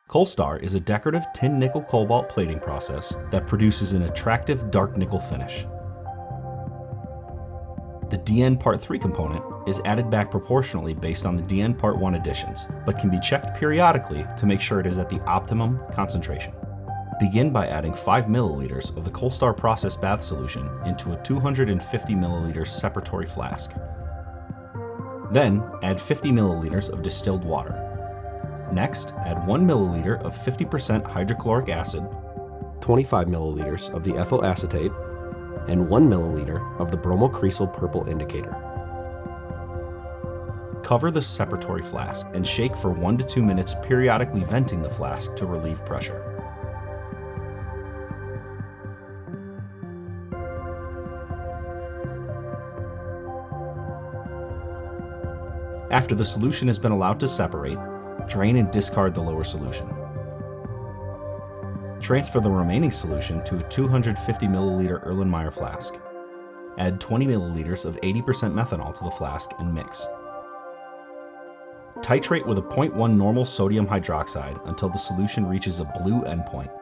COLSTAR is a decorative tin nickel cobalt plating process that produces an attractive dark nickel finish. The DN Part 3 component is added back proportionally based on the DN Part 1 additions, but can be checked periodically to make sure it is at the optimum concentration. Begin by adding 5 milliliters of the COLSTAR process bath solution into a 250 milliliter separatory flask. Then add 50 milliliters of distilled water. Next, add 1 milliliter of 50% hydrochloric acid, 25 milliliters of the ethyl acetate, and 1 milliliter of the bromocresol purple indicator. Cover the separatory flask and shake for 1 to 2 minutes, periodically venting the flask to relieve pressure. After the solution has been allowed to separate, drain and discard the lower solution. Transfer the remaining solution to a 250 milliliter Erlenmeyer flask. Add 20 milliliters of 80% methanol to the flask and mix. Titrate with a 0.1 normal sodium hydroxide until the solution reaches a blue endpoint.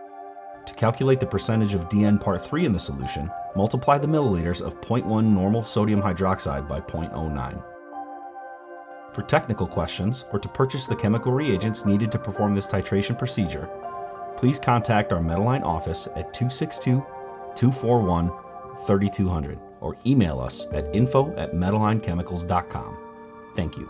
To calculate the percentage of DN Part 3 in the solution, multiply the milliliters of 0.1 normal sodium hydroxide by 0.09. For technical questions or to purchase the chemical reagents needed to perform this titration procedure, please contact our Metalline office at 262-241-3200 or email us at info@metallinechemicals.com. Thank you.